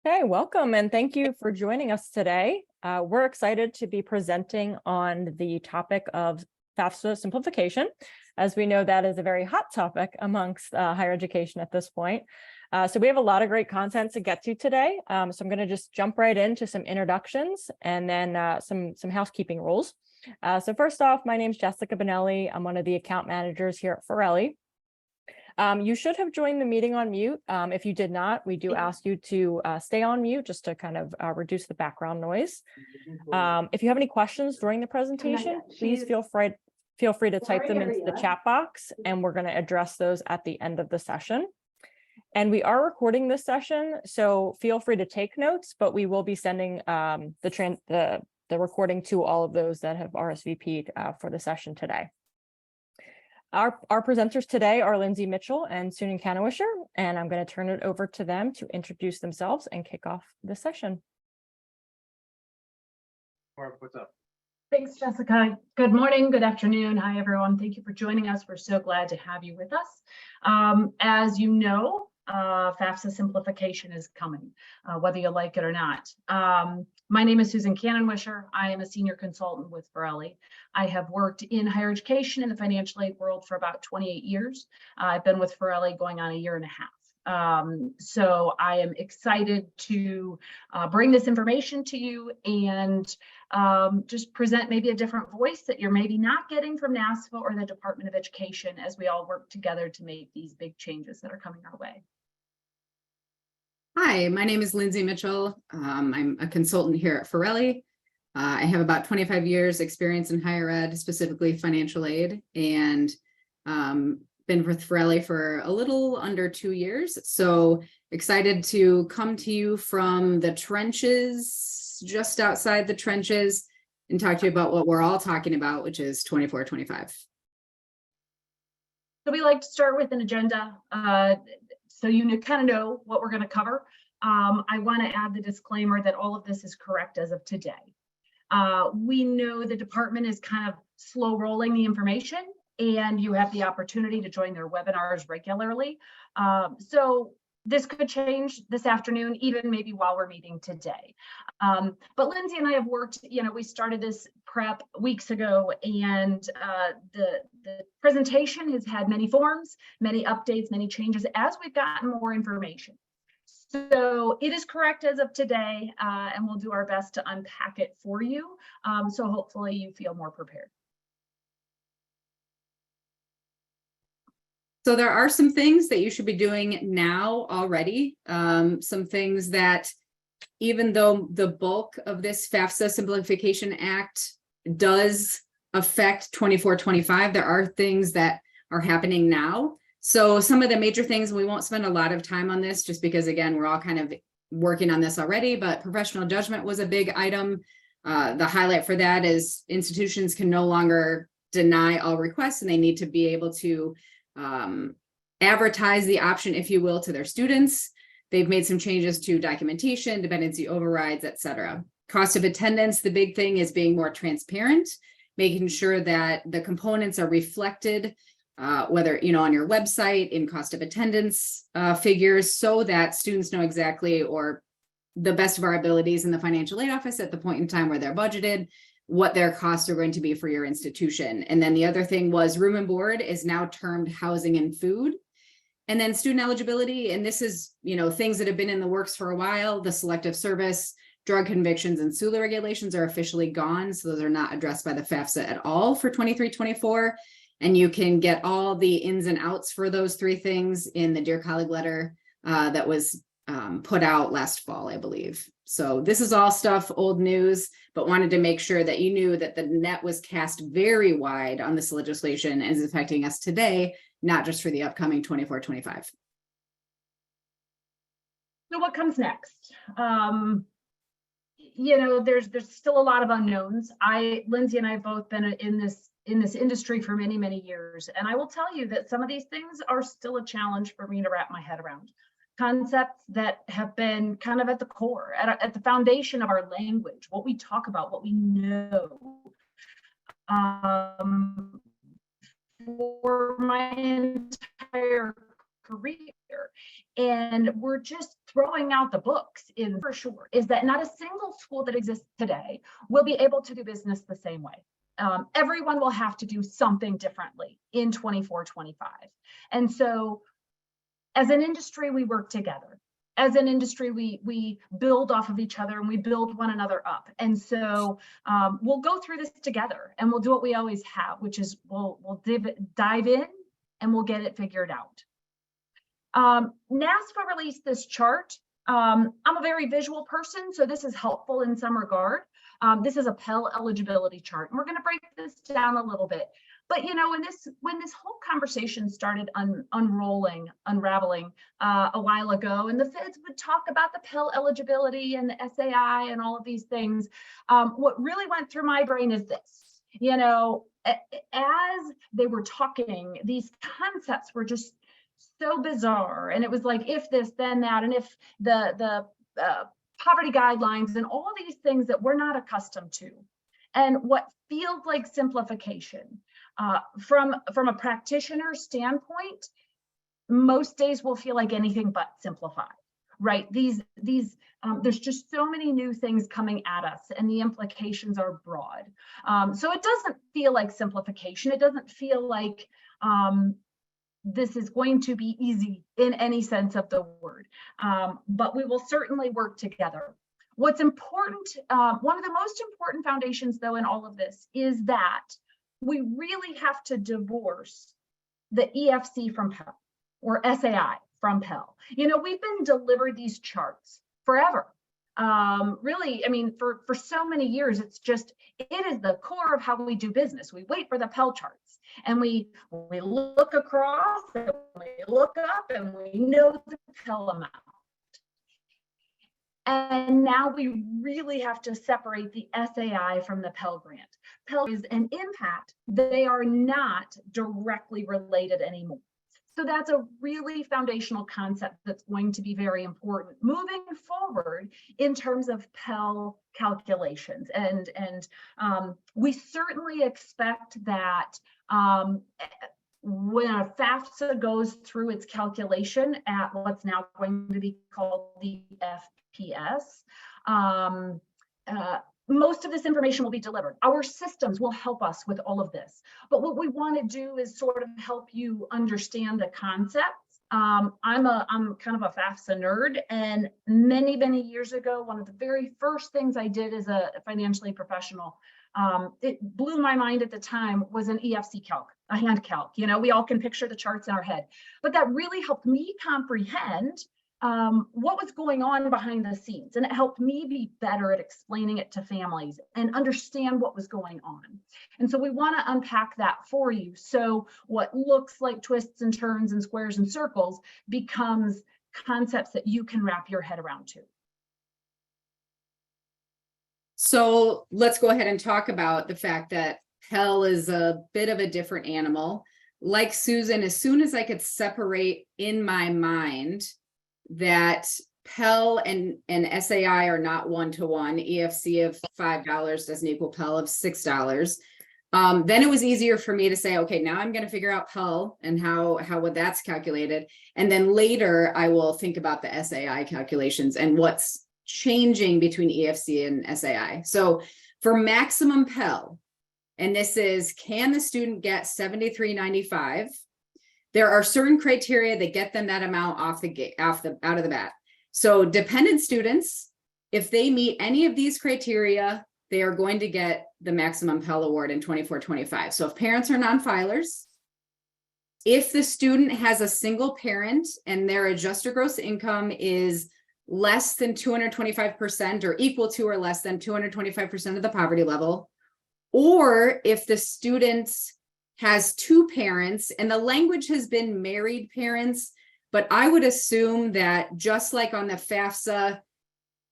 Okay, welcome and thank you for joining us today. We're excited to be presenting on the topic of FAFSA simplification, as we know that is a very hot topic amongst higher education at this point. So we have a lot of great content to get to today. So I'm going to just jump right into some introductions and then some housekeeping rules. So first off, my name is Jessica Bonelli. I'm one of the account managers here at Ferrilli. You should have joined the meeting on mute. If you did not, we do ask you to stay on mute just to kind of reduce the background noise. If you have any questions during the presentation, please feel free to type them into the chat box, and we're going to address those at the end of the session. And we are recording this session, so feel free to take notes, but we will be sending the recording to all of those that have RSVP'd for the session today. Our presenters today are Lindsay Mitchell and Kannenwischer, and I'm going to turn it over to them to introduce themselves and kick off the session. What's up? Thanks, Jessica. Good morning, good afternoon. Hi, everyone. Thank you for joining us. We're so glad to have you with us. As you know, FAFSA simplification is coming, whether you like it or not. My name is Kannenwischer. I am a senior consultant with Ferrilli. I have worked in higher education in the financial aid world for about 28 years. I've been with Ferrilli going on a year and a half. So I am excited to bring this information to you and just present maybe a different voice that you're maybe not getting from NASFA or the Department of Education as we all work together to make these big changes that are coming our way. Hi, my name is Lindsay Mitchell. I'm a consultant here at Ferrilli. I have about 25 years experience in higher ed, specifically financial aid, and been with Ferrilli for a little under 2 years. So excited to come to you from the trenches, just outside the trenches, and talk to you about what we're all talking about, which is 24-25. So we like to start with an agenda. So you kind of know what we're going to cover. I want to add the disclaimer that all of this is correct as of today. We know the department is kind of slow rolling the information, and you have the opportunity to join their webinars regularly. So this could change this afternoon, even maybe while we're meeting today. But Lindsay and I have worked, we started this prep weeks ago, and the presentation has had many forms, many updates, many changes as we've gotten more information. So it is correct as of today, and we'll do our best to unpack it for you. So hopefully you feel more prepared. So there are some things that you should be doing now already. Some things that, even though the bulk of this FAFSA Simplification Act does affect 24-25, there are things that are happening now. So some of the major things, we won't spend a lot of time on this just because, again, we're all kind of working on this already, but professional judgment was a big item. The highlight for that is institutions can no longer deny all requests, and they need to be able to advertise the option, if you will, to their students. They've made some changes to documentation, dependency overrides, etc. Cost of attendance, the big thing is being more transparent, making sure that the components are reflected, whether, on your website, in cost of attendance figures, so that students know exactly, or the best of our abilities in the financial aid office at the point in time where they're budgeted, what their costs are going to be for your institution. And then the other thing was room and board is now termed housing and food. And then student eligibility, and this is, things that have been in the works for a while. The selective service, drug convictions, and SULA regulations are officially gone. So those are not addressed by the FAFSA at all for 23-24. And you can get all the ins and outs for those three things in the Dear Colleague letter that was put out last fall, I believe. So this is all stuff, old news, but wanted to make sure that you knew that the net was cast very wide on this legislation and is affecting us today, not just for the upcoming 24-25. So what comes next? There's still a lot of unknowns. Lindsay and I have both been in this industry for many, many years. And I will tell you that some of these things are still a challenge for me to wrap my head around. Concepts that have been kind of at the core, at the foundation of our language, what we talk about, what we know. For my entire career, And we're just throwing out the books in for sure, is that not a single school that exists today will be able to do business the same way. Everyone will have to do something differently in 24-25. And so as an industry, we work together. As an industry, we build off of each other and we build one another up. And so we'll go through this together and we'll do what we always have, which is we'll dive in and we'll get it figured out. NASFA released this chart. I'm a very visual person, so this is helpful in some regard. This is a Pell eligibility chart, and we're going to break this down a little bit. But you know, when this whole conversation started unraveling a while ago, and the feds would talk about the Pell eligibility and the SAI and all of these things, what really went through my brain is this. You know, as they were talking, these concepts were just so bizarre, and it was like if this, then that, and if the poverty guidelines and all these things that we're not accustomed to, and what feels like simplification. From a practitioner standpoint, most days will feel like anything but simplified, right? There's just so many new things coming at us, and the implications are broad. So it doesn't feel like simplification. It doesn't feel like this is going to be easy in any sense of the word, but we will certainly work together. What's important, one of the most important foundations though in all of this is that we really have to divorce the EFC from Pell or SAI from Pell. You know, we've been delivered these charts forever. Really, I mean, for so many years, it is the core of how we do business. We wait for the Pell charts and we look across and we look up and we know the Pell amount. And now we really have to separate the SAI from the Pell Grant. Pell is an impact. They are not directly related anymore. So that's a really foundational concept that's going to be very important moving forward in terms of Pell calculations. And we certainly expect that when a FAFSA goes through its calculation at what's now going to be called the FPS, most of this information will be delivered. Our systems will help us with all of this. But what we want to do is sort of help you understand the concepts. I'm kind of a FAFSA nerd, and many years ago, one of the very first things I did as a financially professional, it blew my mind at the time, was an EFC calc, a hand calc. You know, we all can picture the charts in our head, but that really helped me comprehend what was going on behind the scenes. And it helped me be better at explaining it to families and understand what was going on. And so we want to unpack that for you. So what looks like twists and turns and squares and circles becomes concepts that you can wrap your head around too. So let's go ahead and talk about the fact that Pell is a bit of a different animal. Like Susan, as soon as I could separate in my mind that Pell and SAI are not one-to-one, EFC of $5 doesn't equal Pell of $6. Then it was easier for me to say, okay, now I'm going to figure out Pell and how that's calculated. And then later I will think about the SAI calculations and what's changing between EFC and SAI. So for maximum Pell, and this is, can the student get $73.95? There are certain criteria that get them that amount out of the bat. So dependent students, if they meet any of these criteria, they are going to get the maximum Pell award in 24-25. So if parents are non-filers, if the student has a single parent and their adjusted gross income is less than 225% or equal to or less than 225% of the poverty level, or if the student has two parents, and the language has been married parents, but I would assume that just like on the FAFSA,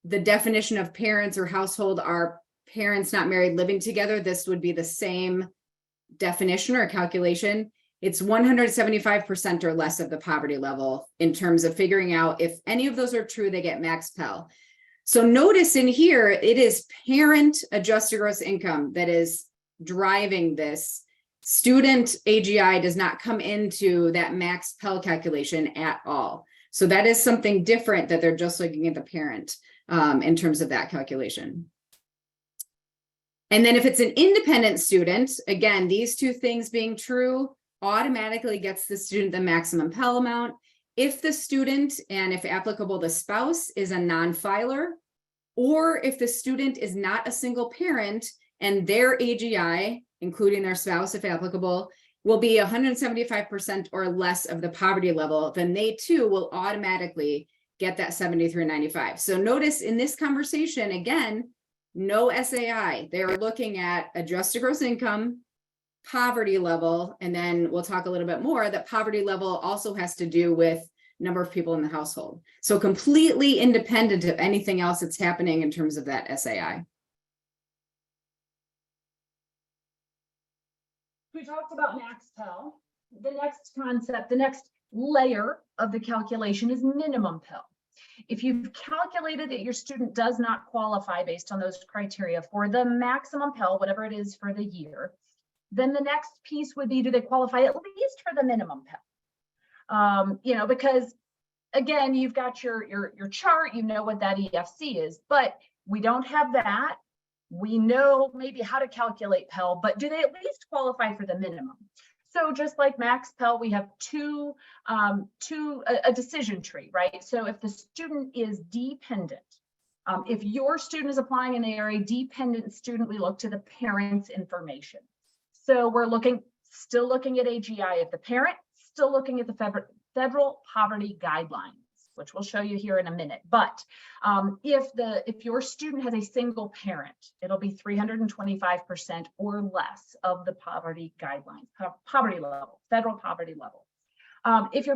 the definition of parents or household are parents not married living together, this would be the same definition or calculation. It's 175% or less of the poverty level in terms of figuring out if any of those are true, they get max Pell. So notice in here, it is parent adjusted gross income that is driving this Student AGI does not come into that max Pell calculation at all. So that is something different that they're just looking at the parent in terms of that calculation. And then if it's an independent student, again, these two things being true automatically gets the student the maximum Pell amount. If the student, and if applicable, the spouse is a non-filer, or if the student is not a single parent and their AGI, including their spouse, if applicable, will be 175% or less of the poverty level, then they too will automatically get that 73.95. So notice in this conversation, again, no SAI. They are looking at adjusted gross income, poverty level, and then we'll talk a little bit more that poverty level also has to do with number of people in the household. So completely independent of anything else that's happening in terms of that SAI. We talked about max Pell. The next concept, the next layer of the calculation is minimum Pell. If you've calculated that your student does not qualify based on those criteria for the maximum Pell, whatever it is for the year, then the next piece would be, do they qualify at least for the minimum Pell? You know, because again, you've got your chart, you know what that EFC is, but we don't have that. We know maybe how to calculate Pell, but do they at least qualify for the minimum? So just like max Pell, we have a decision tree, right? So if the student is dependent, if your student is applying and they are a dependent student, we look to the parent's information. So we're still looking at AGI of the parent, still looking at the federal poverty guidelines, which we'll show you here in a minute. But if your student has a single parent, it'll be 325% or less of the poverty guidelines, poverty level, federal poverty level. If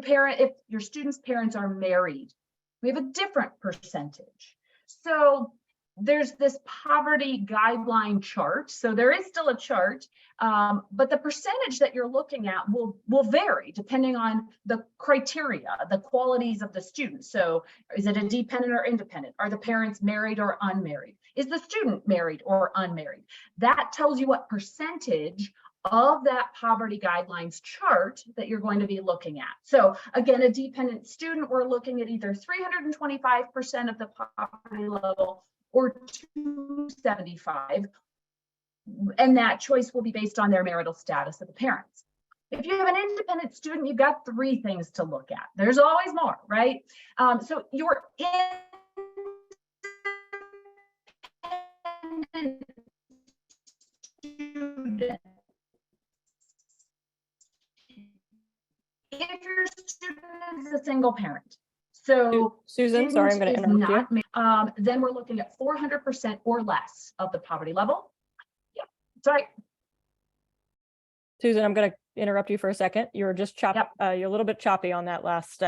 your student's parents are married, we have a different percentage. So there's this poverty guideline chart. So there is still a chart, but the percentage that you're looking at will vary depending on the criteria, the qualities of the student. So is it a dependent or independent? Are the parents married or unmarried? Is the student married or unmarried? That tells you what percentage of that poverty guidelines chart that you're going to be looking at. So again, a dependent student, we're looking at either 325% of the poverty level or 275, and that choice will be based on their marital status of the parents. If you have an independent student, you've got three things to look at. There's always more, right? So your independent student, if your student is a single parent, so Susan, sorry, I'm going to interrupt you. Then we're looking at 400% or less of the poverty level. Yeah, sorry. Susan, I'm going to interrupt you for a second. You were just you're a little bit choppy on that last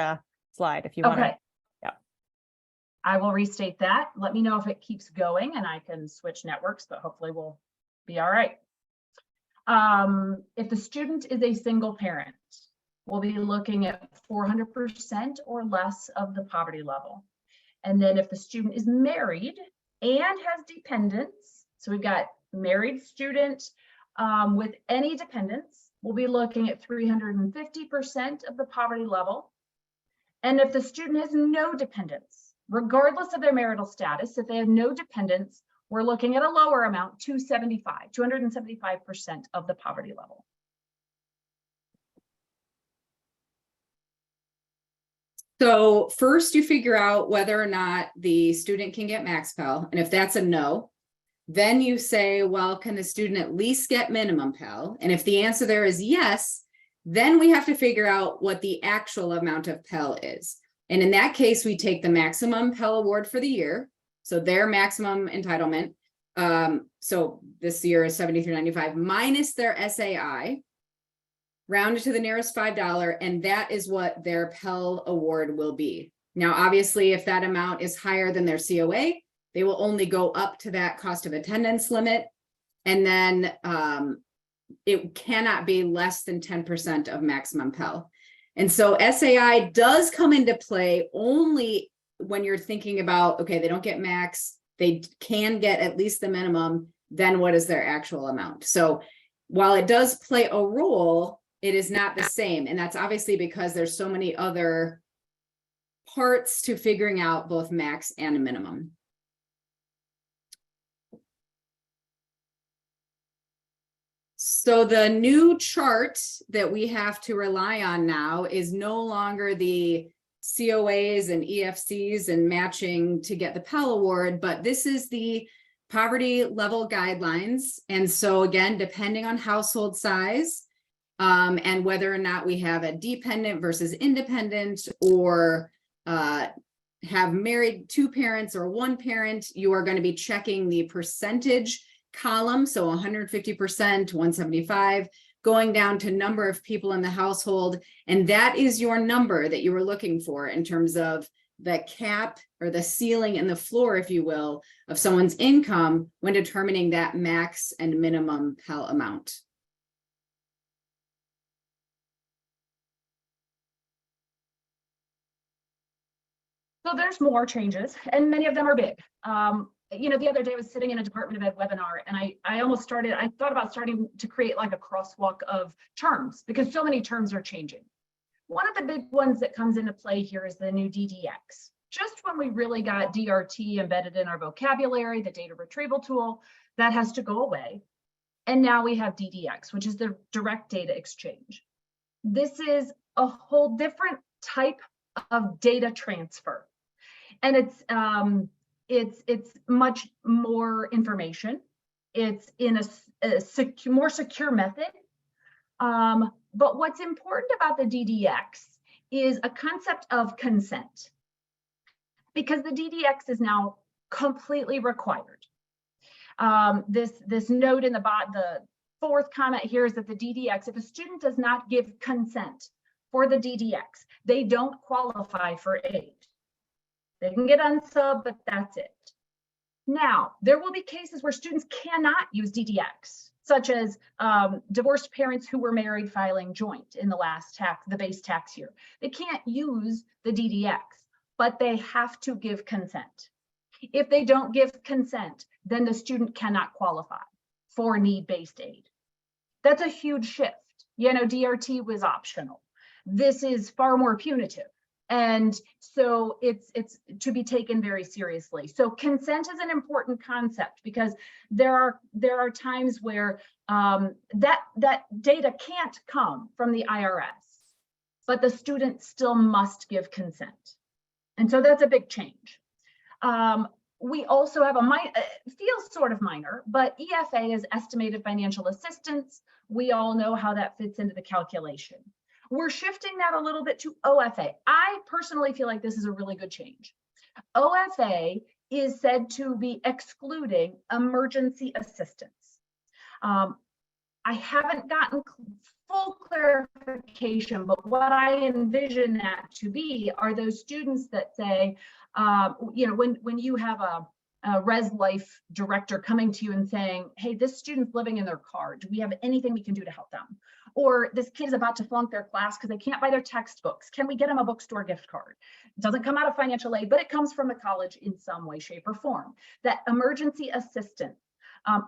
slide. If you want to. Yeah. I will restate that. Let me know if it keeps going and I can switch networks, but hopefully we'll be all right. If the student is a single parent, we'll be looking at 400% or less of the poverty level. And then if the student is married and has dependents, so we've got married student with any dependents, we'll be looking at 350% of the poverty level. And if the student has no dependents, regardless of their marital status, if they have no dependents, we're looking at a lower amount, 275% of the poverty level. So first you figure out whether or not the student can get max Pell. And if that's a no, then you say, well, can the student at least get minimum Pell? And if the answer there is yes, then we have to figure out what the actual amount of Pell is. And in that case, we take the maximum Pell award for the year. So their maximum entitlement. So this year is $73.95 minus their SAI, rounded to the nearest $5, and that is what their Pell award will be. Now, obviously, if that amount is higher than their COA, they will only go up to that cost of attendance limit. And then it cannot be less than 10% of maximum Pell. And so SAI does come into play only when you're thinking about, okay, they don't get max, they can get at least the minimum, then what is their actual amount? So while it does play a role, it is not the same. And that's obviously because there's so many other parts to figuring out both max and minimum. So the new chart that we have to rely on now is no longer the COAs and EFCs and matching to get the Pell Award, but this is the poverty level guidelines. And so again, depending on household size, and whether or not we have a dependent versus independent, or have married two parents or one parent, you are going to be checking the percentage column. So 150%, 175, going down to number of people in the household. And that is your number that you were looking for in terms of the cap or the ceiling and the floor, if you will, of someone's income when determining that max and minimum Pell amount. So there's more changes, and many of them are big. The other day I was sitting in a Department of Ed webinar, and I thought about starting to create like a crosswalk of terms, because so many terms are changing. One of the big ones that comes into play here is the new DDX. Just when we really got DRT embedded in our vocabulary, the data retrieval tool, that has to go away. And now we have DDX, which is the direct data exchange. This is a whole different type of data transfer. And it's much more information. It's in a more secure method. But what's important about the DDX is a concept of consent, because the DDX is now completely required. This note in the fourth comment here is that the DDX, if a student does not give consent for the DDX, they don't qualify for aid. They can get unsub, but that's it. Now, there will be cases where students cannot use DDX, such as divorced parents who were married filing joint in the base tax year. They can't use the DDX, but they have to give consent. If they don't give consent, then the student cannot qualify for need-based aid. That's a huge shift. DRT was optional. This is far more punitive. And so it's to be taken very seriously. So consent is an important concept, because there are times where that data can't come from the IRS, but the student still must give consent. And so that's a big change. We also have feels sort of minor, but EFA is estimated financial assistance. We all know how that fits into the calculation. We're shifting that a little bit to OFA. I personally feel like this is a really good change. OFA is said to be excluding emergency assistance. I haven't gotten full clarification, but what I envision that to be are those students that say, when you have a Res Life director coming to you and saying, hey, this student's living in their car. Do we have anything we can do to help them? Or this kid is about to flunk their class because they can't buy their textbooks. Can we get them a bookstore gift card? It doesn't come out of financial aid, but it comes from the college in some way, shape, or form. That emergency assistance,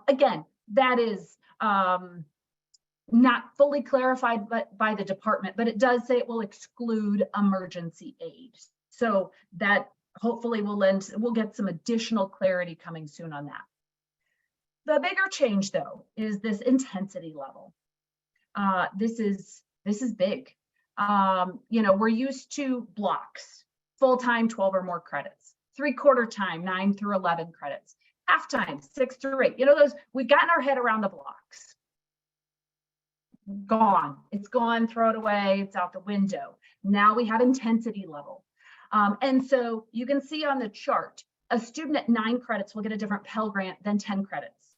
again, that is not fully clarified by the department, but it does say it will exclude emergency aid. So that hopefully we'll get some additional clarity coming soon on that. The bigger change, though, is this intensity level. This is big. We're used to blocks, full-time 12 or more credits, three-quarter time 9 through 11 credits, half-time 6 through 8. We've gotten our head around the blocks. Gone. It's gone. Throw it away. It's out the window. Now we have intensity level. And so you can see on the chart, a student at 9 credits will get a different Pell Grant than 10 credits.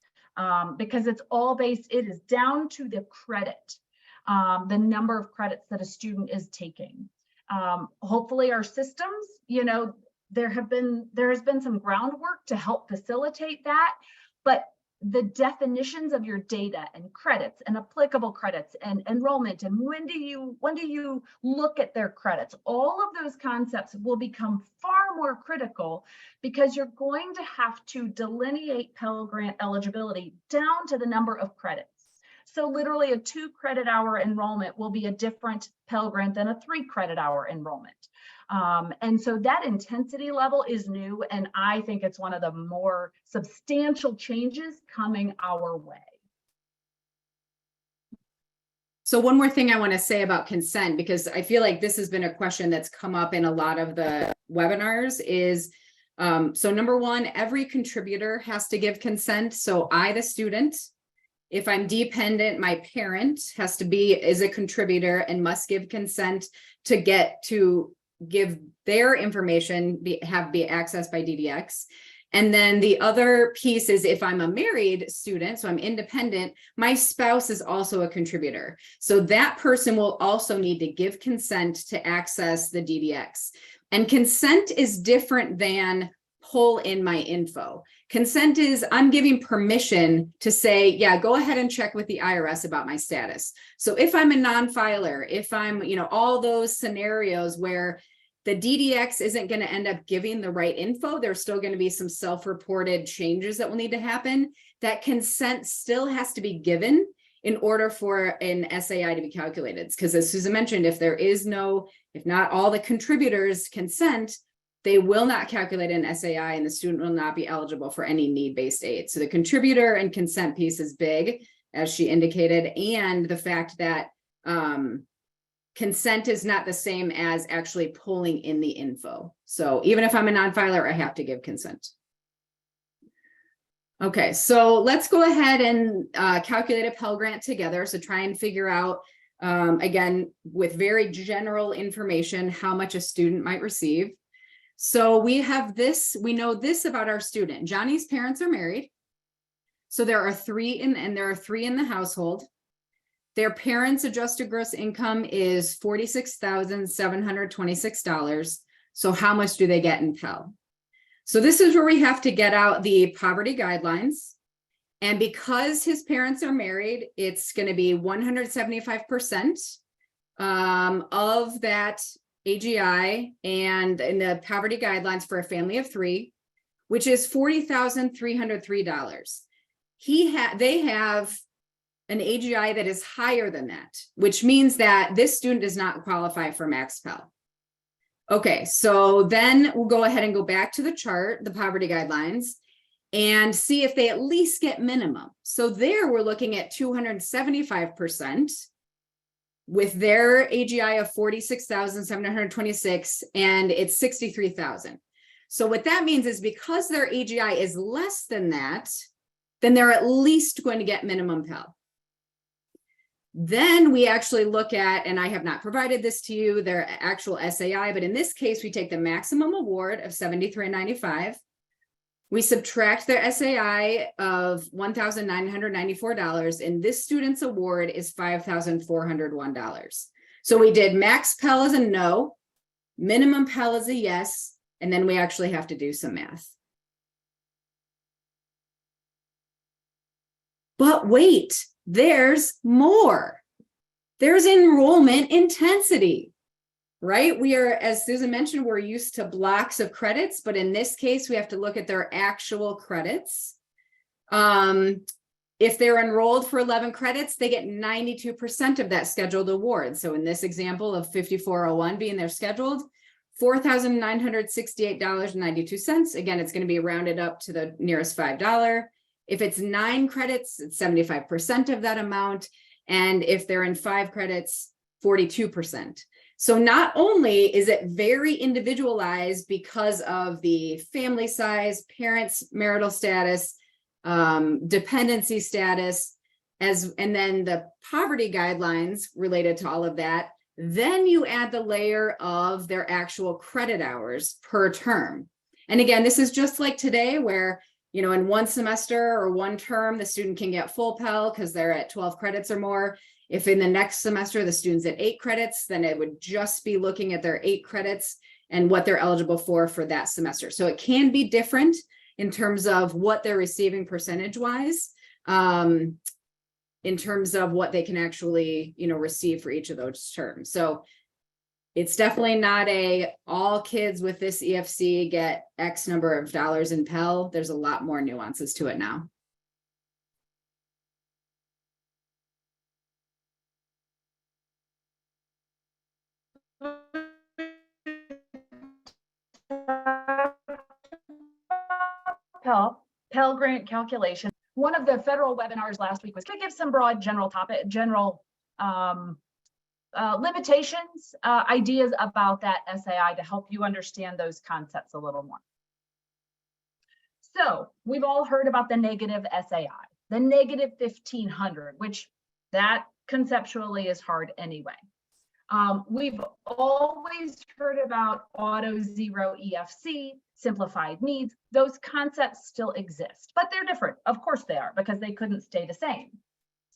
Because it's all based, it is down to the credit, the number of credits that a student is taking. Hopefully our systems, there has been some groundwork to help facilitate that, but the definitions of your data and credits and applicable credits and enrollment and when do you look at their credits, all of those concepts will become far more critical, because you're going to have to delineate Pell Grant eligibility down to the number of credits. So literally a 2 credit hour enrollment will be a different Pell Grant than a 3 credit hour enrollment. And so that intensity level is new, and I think it's one of the more substantial changes coming our way. So one more thing I want to say about consent, because I feel like this has been a question that's come up in a lot of the webinars is, so number one, every contributor has to give consent. So I, the student, if I'm dependent, my parent is a contributor and must give consent to give their information, be accessed by DDX. And then the other piece is if I'm a married student, so I'm independent, my spouse is also a contributor. So that person will also need to give consent to access the DDX. And consent is different than pull in my info. Consent is I'm giving permission to say, yeah, go ahead and check with the IRS about my status. So if I'm a non-filer, if I'm, all those scenarios where the DDX isn't going to end up giving the right info, there's still going to be some self-reported changes that will need to happen. That consent still has to be given in order for an SAI to be calculated. Because as Susan mentioned, if not all the contributors consent, they will not calculate an SAI and the student will not be eligible for any need-based aid. So the contributor and consent piece is big, as she indicated, and the fact that consent is not the same as actually pulling in the info. So even if I'm a non-filer, I have to give consent. Okay, so let's go ahead and calculate a Pell Grant together. So try and figure out, again, with very general information, how much a student might receive. So we know this about our student. Johnny's parents are married. So there are three in the household. Their parents' adjusted gross income is $46,726. So how much do they get in Pell? So this is where we have to get out the poverty guidelines. And because his parents are married, it's going to be 175% of that AGI and in the poverty guidelines for a family of 3, which is $40,303. They have an AGI that is higher than that, which means that this student does not qualify for max Pell. Okay, so then we'll go ahead and go back to the chart, the poverty guidelines, and see if they at least get minimum. So there we're looking at 275% with their AGI of 46,726, and it's 63,000. So what that means is because their AGI is less than that, then they're at least going to get minimum Pell. Then we actually look at, and I have not provided this to you, their actual SAI, but in this case, we take the maximum award of $73.95. We subtract their SAI of $1,994, and this student's award is $5,401. So we did max Pell as a no, minimum Pell as a yes, and then we actually have to do some math. But wait, there's more. There's enrollment intensity, right? We are, as Susan mentioned, we're used to blocks of credits, but in this case, we have to look at their actual credits. If they're enrolled for 11 credits, they get 92% of that scheduled award. So in this example of 5401 being their scheduled, $4,968.92. Again, it's going to be rounded up to the nearest $5. If it's 9 credits, it's 75% of that amount. And if they're in 5 credits, 42%. So not only is it very individualized because of the family size, parents' marital status, dependency status, and then the poverty guidelines related to all of that, then you add the layer of their actual credit hours per term. And again, this is just like today where in one semester or one term, the student can get full Pell because they're at 12 credits or more. If in the next semester, the student's at 8 credits, then it would just be looking at their 8 credits and what they're eligible for that semester. So it can be different in terms of what they're receiving percentage-wise, in terms of what they can actually, receive for each of those terms. So it's definitely not all kids with this EFC get X number of dollars in Pell. There's a lot more nuances to it now. Pell Grant calculation. One of the federal webinars last week was to give some broad general limitations, ideas about that SAI to help you understand those concepts a little more. So we've all heard about the negative SAI, the negative 1500, which that conceptually is hard anyway. We've always heard about auto zero EFC, simplified needs. Those concepts still exist, but they're different. Of course they are, because they couldn't stay the same.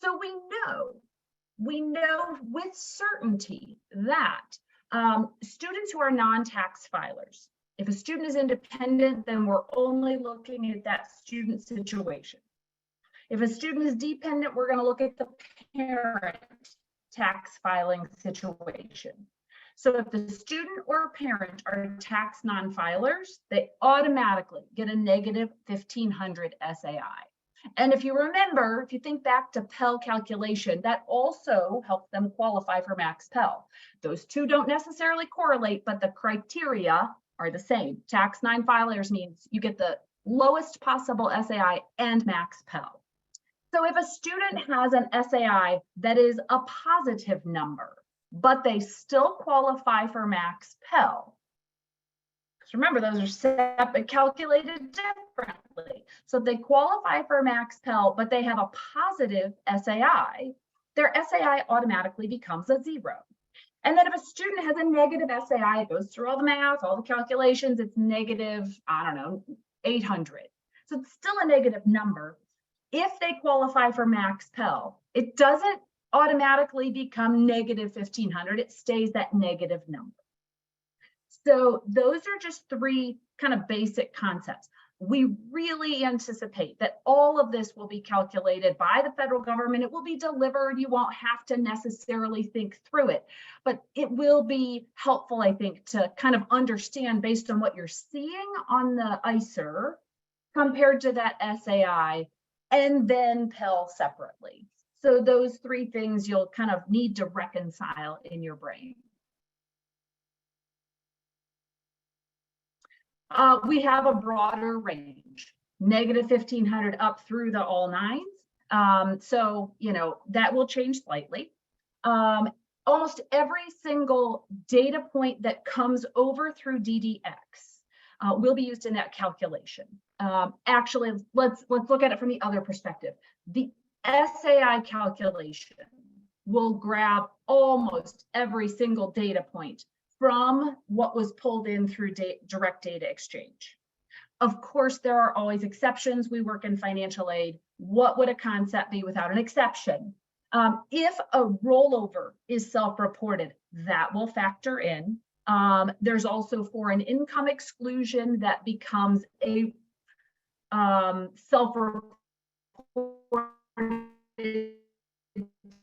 So we know with certainty that students who are non-tax filers, if a student is independent, then we're only looking at that student situation. If a student is dependent, we're going to look at the parent tax filing situation. So if the student or parent are tax non-filers, they automatically get a negative 1500 SAI. And if you remember, if you think back to Pell calculation, that also helped them qualify for max Pell. Those two don't necessarily correlate, but the criteria are the same. Tax non-filers means you get the lowest possible SAI and max Pell. So if a student has an SAI that is a positive number, but they still qualify for max Pell, because remember, those are separate, calculated differently. So if they qualify for max Pell, but they have a positive SAI, their SAI automatically becomes a 0. And then if a student has a negative SAI, it goes through all the math, all the calculations, it's negative, I don't know, 800. So it's still a negative number. If they qualify for max Pell, it doesn't automatically become negative 1500. It stays that negative number. So those are just three kind of basic concepts. We really anticipate that all of this will be calculated by the federal government. It will be delivered. You won't have to necessarily think through it, but it will be helpful, I think, to kind of understand based on what you're seeing on the ICER compared to that SAI, and then Pell separately. So those three things you'll kind of need to reconcile in your brain. We have a broader range, negative 1500 up through the all nines. So, you know, that will change slightly. Almost every single data point that comes over through DDX will be used in that calculation. Actually, let's look at it from the other perspective. The SAI calculation will grab almost every single data point from what was pulled in through direct data exchange. Of course, there are always exceptions. We work in financial aid. What would a concept be without an exception? If a rollover is self-reported, that will factor in. There's also foreign income exclusion that becomes a self-reported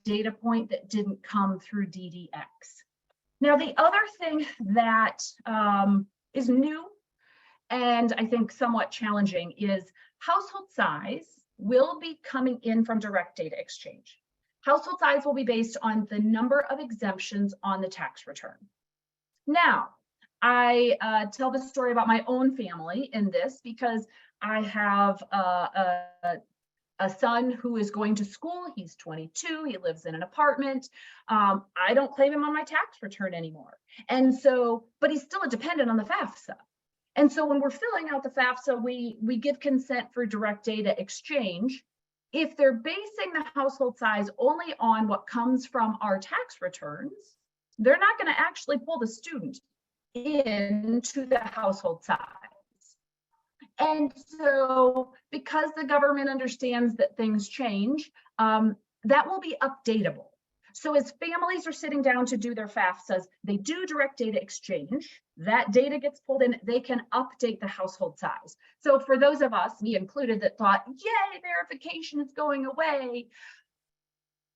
data point that didn't come through DDX. Now, the other thing that is new and I think somewhat challenging is household size will be coming in from direct data exchange. Household size will be based on the number of exemptions on the tax return. Now, I tell the story about my own family in this because I have a son who is going to school. He's 22. He lives in an apartment. I don't claim him on my tax return anymore. And so, but he's still a dependent on the FAFSA. And so when we're filling out the FAFSA, we give consent for direct data exchange. If they're basing the household size only on what comes from our tax returns, they're not going to actually pull the student into the household size. And so because the government understands that things change, that will be updatable. So as families are sitting down to do their FAFSAs, they do direct data exchange. That data gets pulled in, they can update the household size. So for those of us, me included, that thought, yay, verification is going away,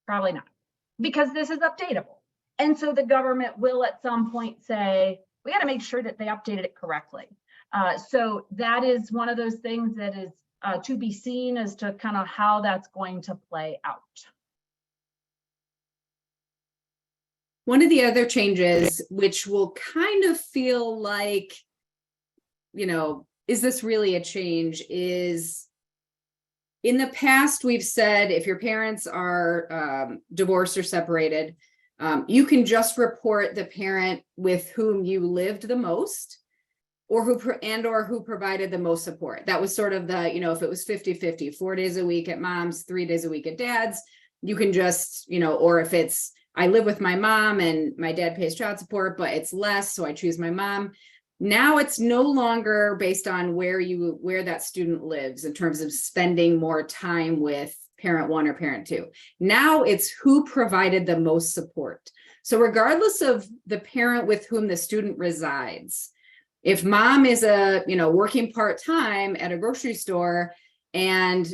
probably not, because this is updatable. And so the government will at some point say, we got to make sure that they updated it correctly. So that is one of those things that is to be seen as to kind of how that's going to play out. One of the other changes, which will kind of feel like, you know, is this really a change, is in the past, we've said if your parents are divorced or separated, you can just report the parent with whom you lived the most, or who provided the most support. That was sort of the, if it was 50-50, 4 days a week at mom's, 3 days a week at dad's, you can just, or if it's, I live with my mom and my dad pays child support, but it's less, so I choose my mom. Now it's no longer based on where that student lives in terms of spending more time with parent one or parent two. Now it's who provided the most support. So regardless of the parent with whom the student resides, if mom is working part-time at a grocery store and,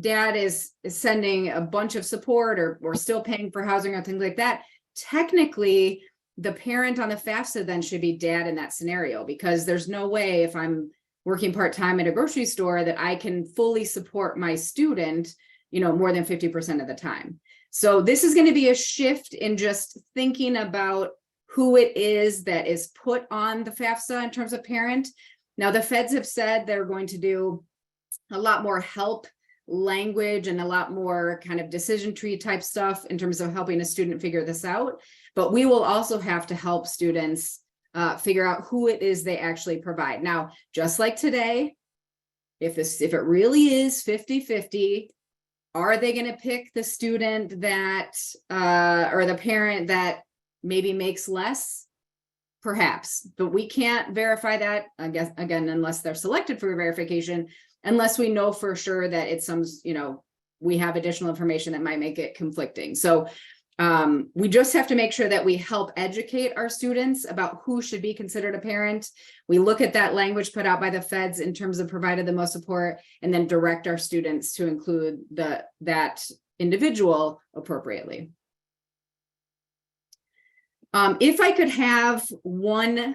dad is sending a bunch of support or still paying for housing or things like that, technically the parent on the FAFSA then should be dad in that scenario, because there's no way if I'm working part-time at a grocery store that I can fully support my student, more than 50% of the time. So this is going to be a shift in just thinking about who it is that is put on the FAFSA in terms of parent. Now, the feds have said they're going to do a lot more help language and a lot more kind of decision tree type stuff in terms of helping a student figure this out. But we will also have to help students figure out who it is they actually provide. Now, just like today, if it really is 50-50, are they going to pick the student that or the parent that maybe makes less? Perhaps, but we can't verify that, I guess, again, unless they're selected for verification, unless we know for sure that it's some, we have additional information that might make it conflicting. So we just have to make sure that we help educate our students about who should be considered a parent. We look at that language put out by the feds in terms of provided the most support, and then direct our students to include that individual appropriately. If I could have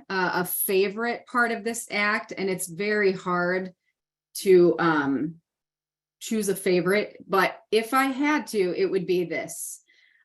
a favorite part of this act, and it's very hard to choose a favorite, but if I had to, it would be this.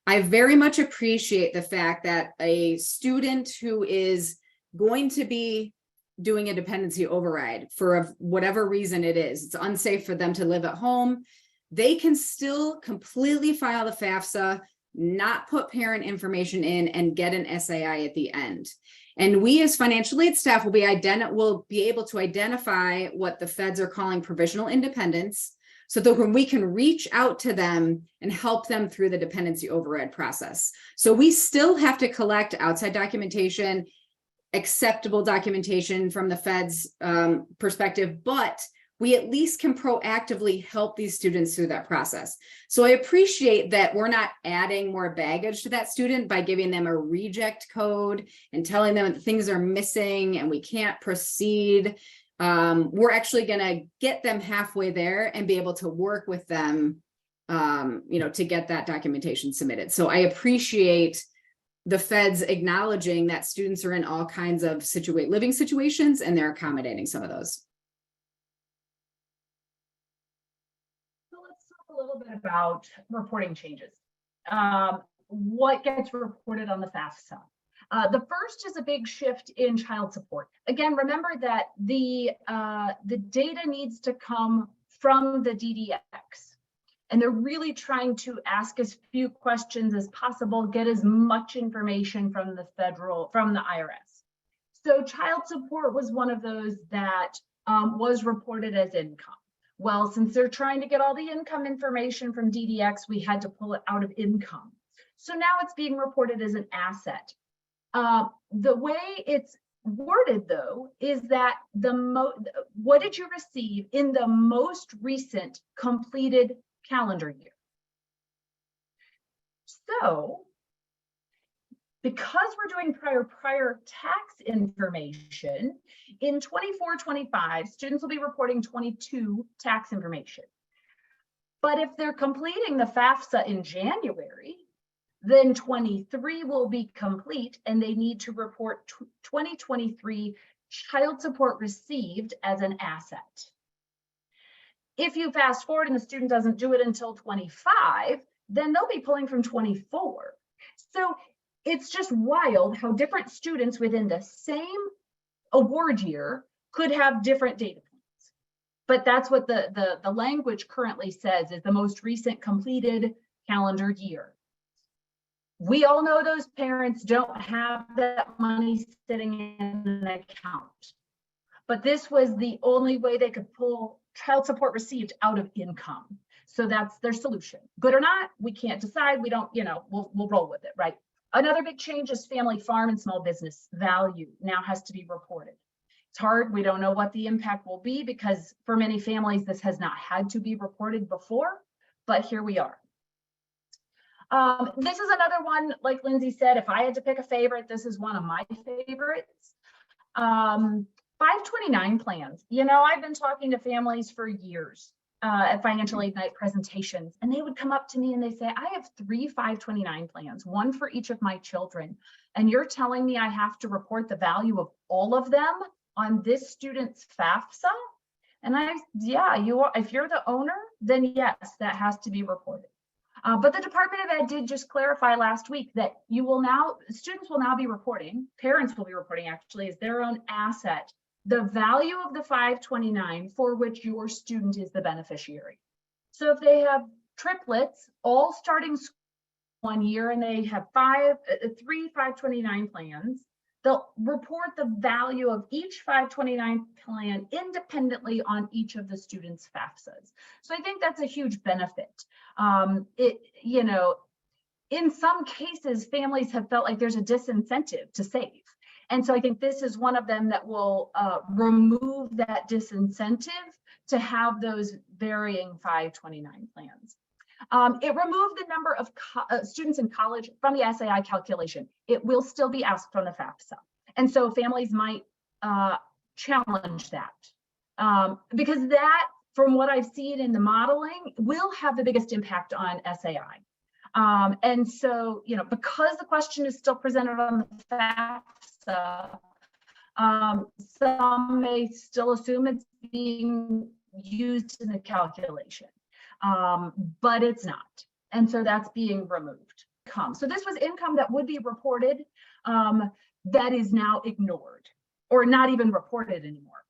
I very much appreciate the fact that a student who is going to be doing a dependency override for whatever reason it is, it's unsafe for them to live at home, they can still completely file the FAFSA, not put parent information in, and get an SAI at the end. And we as financial aid staff will be able to identify what the feds are calling provisional independence, so that when we can reach out to them and help them through the dependency override process. So we still have to collect outside documentation, acceptable documentation from the feds perspective, but we at least can proactively help these students through that process. So I appreciate that we're not adding more baggage to that student by giving them a reject code and telling them that things are missing and we can't proceed. We're actually going to get them halfway there and be able to work with them, to get that documentation submitted. So I appreciate the feds acknowledging that students are in all kinds of living situations, and they're accommodating some of those. So let's talk a little bit about reporting changes. What gets reported on the FAFSA? The first is a big shift in child support. Again, remember that the data needs to come from the DDX, and they're really trying to ask as few questions as possible, get as much information from the IRS. So child support was one of those that was reported as income. Well, since they're trying to get all the income information from DDX, we had to pull it out of income. So now it's being reported as an asset. The way it's worded, though, is that what did you receive in the most recent completed calendar year? So, because we're doing prior tax information, in 24-25, students will be reporting 22 tax information. But if they're completing the FAFSA in January, then 23 will be complete, and they need to report 2023 child support received as an asset. If you fast forward and the student doesn't do it until 25, then they'll be pulling from 24. So it's just wild how different students within the same award year could have different data points. But that's what the language currently says is the most recent completed calendar year. We all know those parents don't have that money sitting in an account, but this was the only way they could pull child support received out of income. So that's their solution. Good or not, we can't decide. We don't, we'll roll with it, right? Another big change is family farm and small business value now has to be reported. It's hard. We don't know what the impact will be because for many families, this has not had to be reported before, but here we are. This is another one, like Lindsay said, if I had to pick a favorite, this is one of my favorites. 529 plans. I've been talking to families for years at financial aid night presentations, and they would come up to me and they say, I have 3 529 plans, one for each of my children. And you're telling me I have to report the value of all of them on this student's FAFSA? And yeah, if you're the owner, then yes, that has to be reported. But the Department of Ed did just clarify last week that students will now be reporting, parents will be reporting actually as their own asset, the value of the 529 for which your student is the beneficiary. So if they have triplets all starting school 1 year and they have 3 529 plans, they'll report the value of each 529 plan independently on each of the students' FAFSAs. So I think that's a huge benefit. In some cases, families have felt like there's a disincentive to save. And so I think this is one of them that will remove that disincentive to have those varying 529 plans. It removed the number of students in college from the SAI calculation. It will still be asked from the FAFSA. And so families might challenge that because that, from what I've seen in the modeling, will have the biggest impact on SAI. And so, because the question is still presented on the FAFSA, some may still assume it's being used in the calculation. But it's not. And so that's being removed. So this was income that would be reported that is now ignored or not even reported anymore.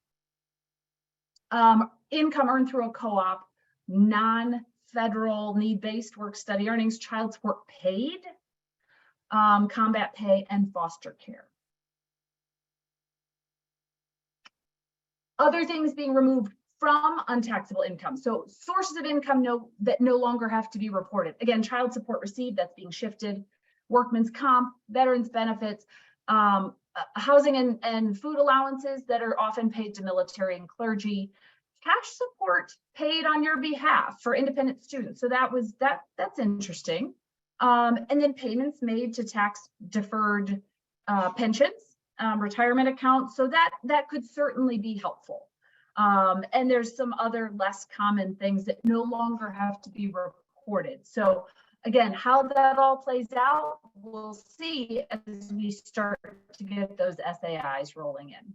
Income earned through a co-op, non-federal need-based work study earnings, child support paid, combat pay, and foster care. Other things being removed from untaxable income. So sources of income that no longer have to be reported. Again, child support received, that's being shifted. Workman's comp, veterans benefits, housing and food allowances that are often paid to military and clergy, cash support paid on your behalf for independent students. So that's interesting. And then payments made to tax deferred pensions, retirement accounts. So that could certainly be helpful. And there's some other less common things that no longer have to be reported. So again, how that all plays out, we'll see as we start to get those SAIs rolling in.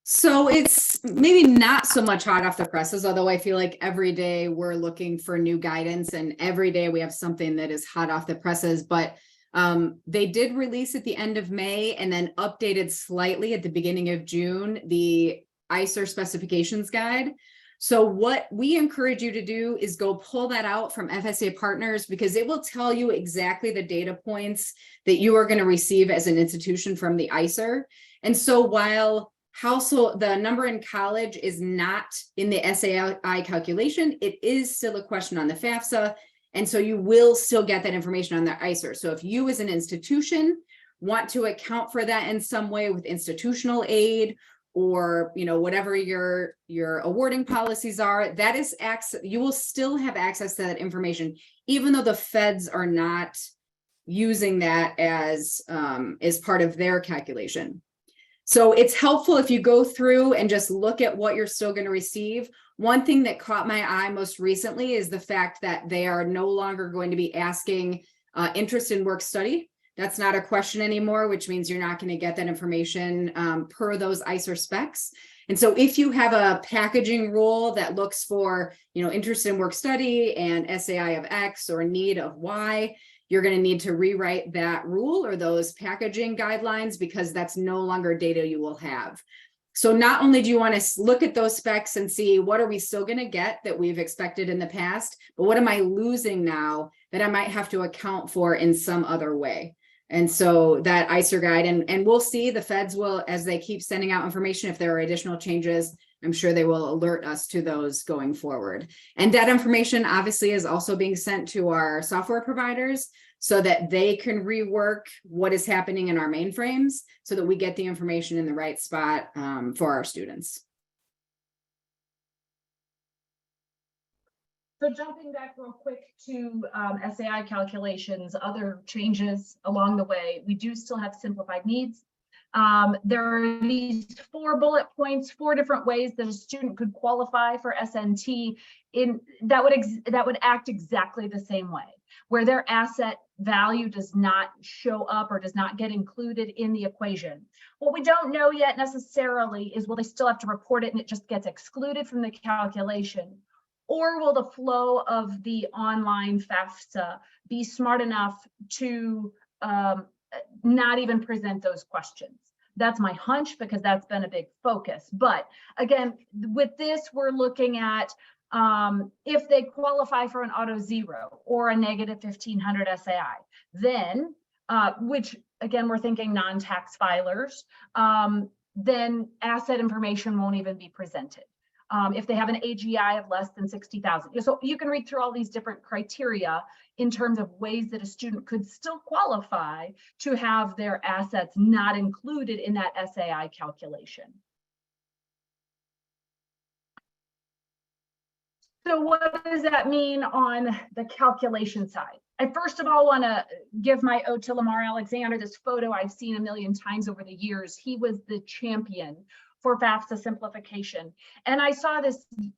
So it's maybe not so much hot off the presses, although I feel like every day we're looking for new guidance and every day we have something that is hot off the presses, but they did release at the end of May and then updated slightly at the beginning of June, the ICER specifications guide. So what we encourage you to do is go pull that out from FSA Partners because it will tell you exactly the data points that you are going to receive as an institution from the ICER. And so while the number in college is not in the SAI calculation, it is still a question on the FAFSA. And so you will still get that information on the ICER. So if you as an institution want to account for that in some way with institutional aid or whatever your awarding policies are, that is access, you will still have access to that information, even though the feds are not using that as part of their calculation. So it's helpful if you go through and just look at what you're still going to receive. One thing that caught my eye most recently is the fact that they are no longer going to be asking interest in work study. That's not a question anymore, which means you're not going to get that information per those ICER specs. And so if you have a packaging rule that looks for, interest in work study and SAI of X or need of Y, you're going to need to rewrite that rule or those packaging guidelines, because that's no longer data you will have. So not only do you want to look at those specs and see what are we still going to get that we've expected in the past, but what am I losing now that I might have to account for in some other way? And so that ICER guide, and we'll see, the feds will, as they keep sending out information, if there are additional changes, I'm sure they will alert us to those going forward. And that information obviously is also being sent to our software providers so that they can rework what is happening in our mainframes so that we get the information in the right spot for our students. So jumping back real quick to SAI calculations, other changes along the way, we do still have simplified needs. There are these 4 bullet points, 4 different ways that a student could qualify for SNT that would act exactly the same way, where their asset value does not show up or does not get included in the equation. What we don't know yet necessarily is, will they still have to report it and it just gets excluded from the calculation? Or will the flow of the online FAFSA be smart enough to not even present those questions? That's my hunch, because that's been a big focus. But again, with this, we're looking at if they qualify for an auto 0 or a negative 1500 SAI, then, which again, we're thinking non-tax filers, then asset information won't even be presented. If they have an AGI of less than 60,000. So you can read through all these different criteria in terms of ways that a student could still qualify to have their assets not included in that SAI calculation. So what does that mean on the calculation side? I first of all want to give my ode to Lamar Alexander. This photo I've seen a million times over the years. He was the champion for FAFSA simplification. And I saw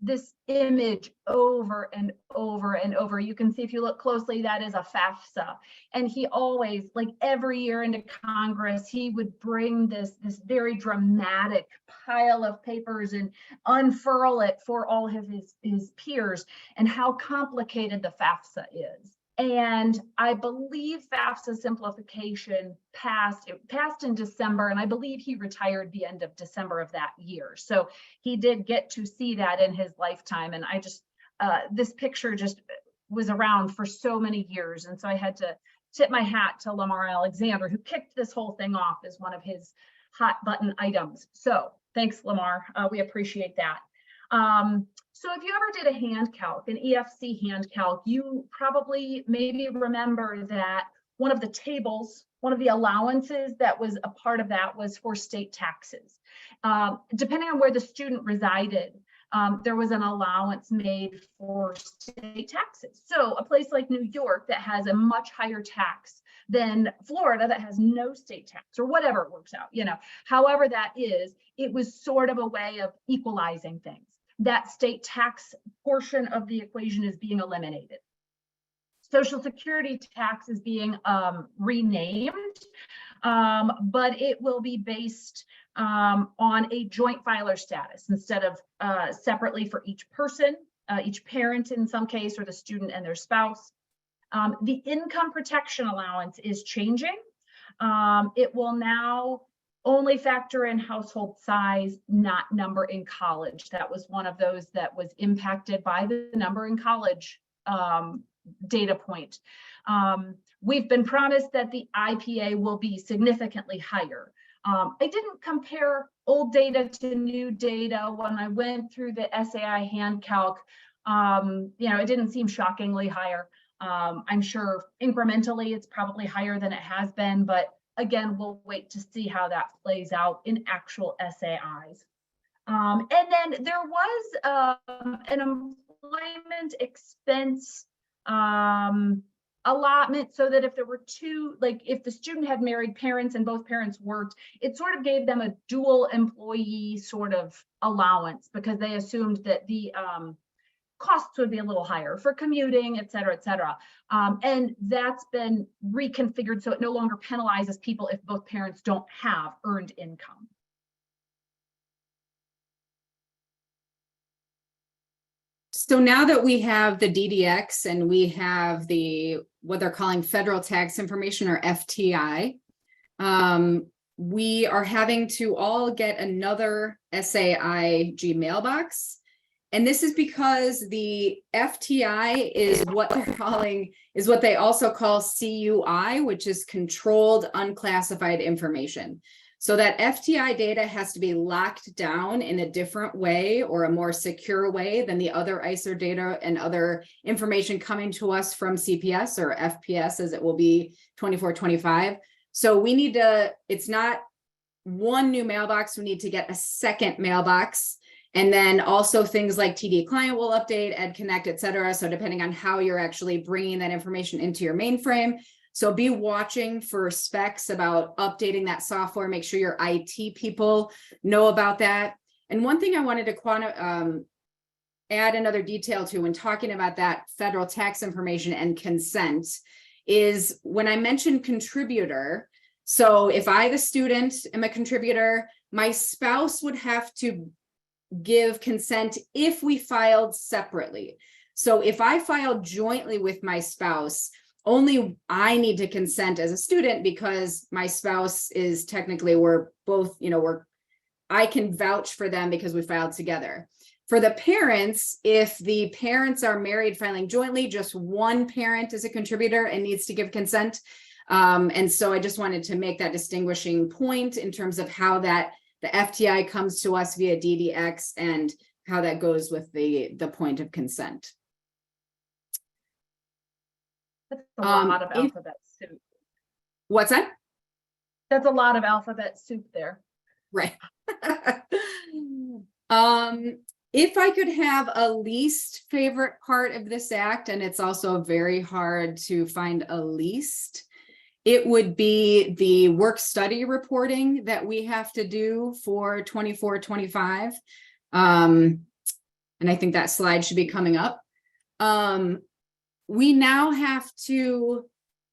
this image over and over and over. You can see, if you look closely, that is a FAFSA. And he always, like every year into Congress, he would bring this very dramatic pile of papers and unfurl it for all of his peers, and how complicated the FAFSA is. And I believe FAFSA simplification passed in December, and I believe he retired the end of December of that year. So he did get to see that in his lifetime. And I just, this picture just was around for so many years. And so I had to tip my hat to Lamar Alexander, who kicked this whole thing off as one of his hot button items. So thanks, Lamar. We appreciate that. So if you ever did a hand calc, an EFC hand calc, you probably maybe remember that one of the tables, one of the allowances that was a part of that was for state taxes. Depending on where the student resided, there was an allowance made for state taxes. So a place like New York that has a much higher tax than Florida that has no state tax, or whatever it works out, however that is, it was sort of a way of equalizing things. That state tax portion of the equation is being eliminated. Social Security tax is being renamed, but it will be based on a joint filer status instead of separately for each person, each parent in some case, or the student and their spouse. The income protection allowance is changing. It will now only factor in household size, not number in college. That was one of those that was impacted by the number in college data point. We've been promised that the IPA will be significantly higher. I didn't compare old data to new data when I went through the SAI hand calc. It didn't seem shockingly higher. I'm sure incrementally it's probably higher than it has been, but again, we'll wait to see how that plays out in actual SAIs. And then there was an employment expense allotment, so that if there were two, like if the student had married parents and both parents worked, it sort of gave them a dual employee sort of allowance, because they assumed that the costs would be a little higher for commuting, et cetera, et cetera. And that's been reconfigured so it no longer penalizes people if both parents don't have earned income. So now that we have the DDX and we have what they're calling federal tax information, or FTI, we are having to all get another SAIG mailbox. And this is because the FTI is what they also call CUI, which is controlled unclassified information. So that FTI data has to be locked down in a different way, or a more secure way, than the other ICER data and other information coming to us from CPS, or FPS, as it will be 24-25. So we need to, it's not one new mailbox, we need to get a second mailbox. And then also things like TD client will update, Ed Connect, et cetera. So depending on how you're actually bringing that information into your mainframe. So be watching for specs about updating that software. Make sure your IT people know about that. And one thing I wanted to add another detail to when talking about that federal tax information and consent is when I mentioned contributor. So if I, the student, am a contributor, my spouse would have to give consent if we filed separately. So if I filed jointly with my spouse, only I need to consent as a student, because my spouse is technically, we're both, I can vouch for them because we filed together. For the parents, if the parents are married filing jointly, just one parent is a contributor and needs to give consent. And so I just wanted to make that distinguishing point in terms of how the FTI comes to us via DDX and how that goes with the point of consent. That's a lot of alphabet soup. What's that? That's a lot of alphabet soup there. Right. If I could have a least favorite part of this act, and it's also very hard to find a least, it would be the work study reporting that we have to do for 24-25. And I think that slide should be coming up. We now have to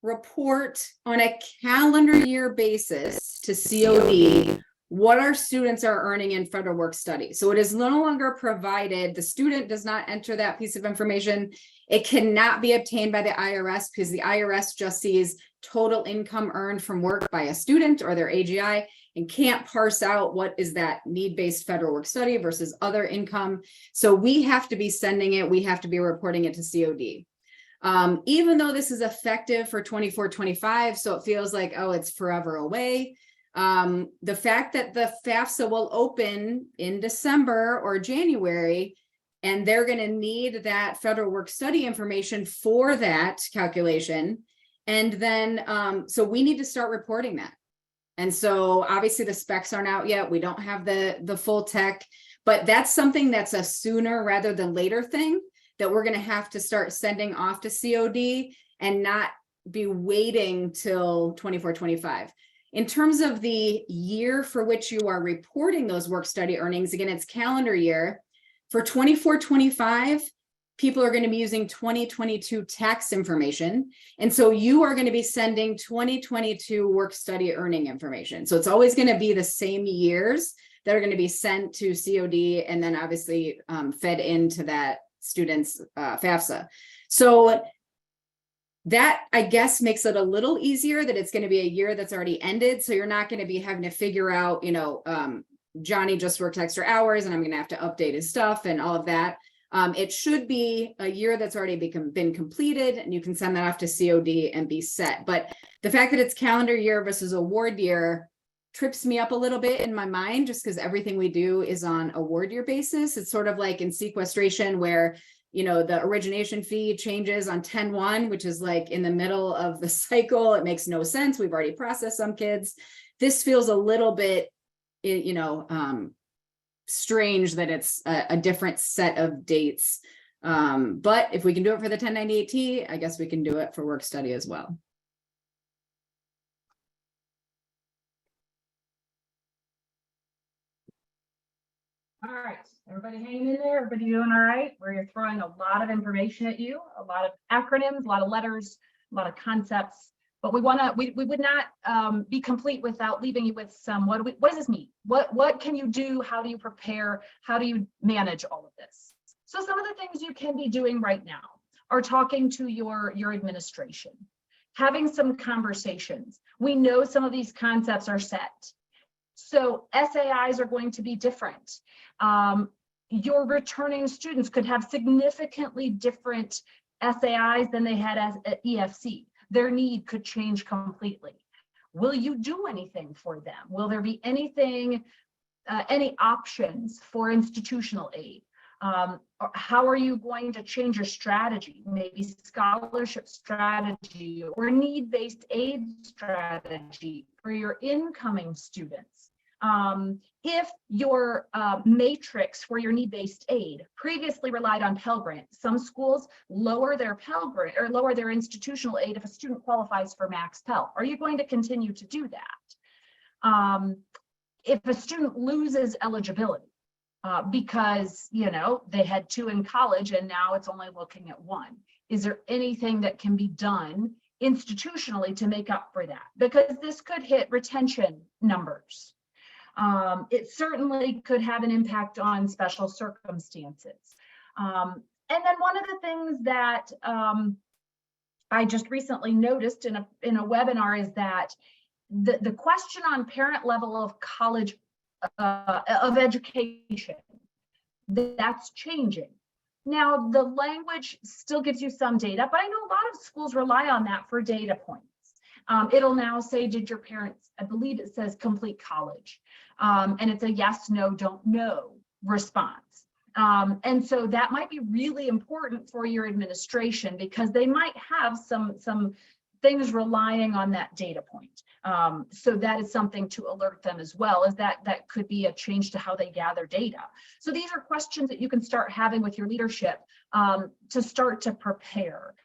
report on a calendar year basis to COD what our students are earning in federal work study. So it is no longer provided, the student does not enter that piece of information. It cannot be obtained by the IRS, because the IRS just sees total income earned from work by a student or their AGI, and can't parse out what is that need-based federal work study versus other income. So we have to be sending it, we have to be reporting it to COD. Even though this is effective for 24-25, so it feels like, oh, it's forever away. The fact that the FAFSA will open in December or January, and they're going to need that federal work study information for that calculation. And then, so we need to start reporting that. And so obviously the specs aren't out yet. We don't have the full tech, but that's something that's a sooner rather than later thing that we're going to have to start sending off to COD and not be waiting till 24-25. In terms of the year for which you are reporting those work study earnings, again, it's calendar year. For 24-25, people are going to be using 2022 tax information. And so you are going to be sending 2022 work study earning information. So it's always going to be the same years that are going to be sent to COD and then obviously fed into that student's FAFSA. So that, I guess, makes it a little easier that it's going to be a year that's already ended. So you're not going to be having to figure out, Johnny just worked extra hours and I'm going to have to update his stuff and all of that. It should be a year that's already been completed, and you can send that off to COD and be set. But the fact that it's calendar year versus award year trips me up a little bit in my mind, just because everything we do is on award year basis. It's sort of like in sequestration where, the origination fee changes on 10/1, which is like in the middle of the cycle. It makes no sense. We've already processed some kids. This feels a little bit, strange that it's a different set of dates. But if we can do it for the 1098T, I guess we can do it for work study as well. All right, everybody hanging in there? Everybody doing all right? We're throwing a lot of information at you, a lot of acronyms, a lot of letters, a lot of concepts, but we would not be complete without leaving you with some, what does this mean? What can you do? How do you prepare? How do you manage all of this? So some of the things you can be doing right now are talking to your administration, having some conversations. We know some of these concepts are set. So SAIs are going to be different. Your returning students could have significantly different SAIs than they had as at EFC. Their need could change completely. Will you do anything for them? Will there be anything, any options for institutional aid? Or how are you going to change your strategy? Maybe scholarship strategy or need-based aid strategy for your incoming students. If your matrix for your need-based aid previously relied on Pell Grant, some schools lower their Pell Grant or lower their institutional aid if a student qualifies for Max Pell. Are you going to continue to do that? If a student loses eligibility because they had 2 in college and now it's only looking at 1, is there anything that can be done institutionally to make up for that? Because this could hit retention numbers. It certainly could have an impact on special circumstances. And then one of the things that I just recently noticed in a webinar is that the question on parent level of college of education, that's changing. Now, the language still gives you some data, but I know a lot of schools rely on that for data points. It'll now say, did your parents, I believe it says complete college. And it's a yes, no, don't know response. And so that might be really important for your administration because they might have some things relying on that data point. So that is something to alert them as well, as that could be a change to how they gather data. So these are questions that you can start having with your leadership to start to prepare.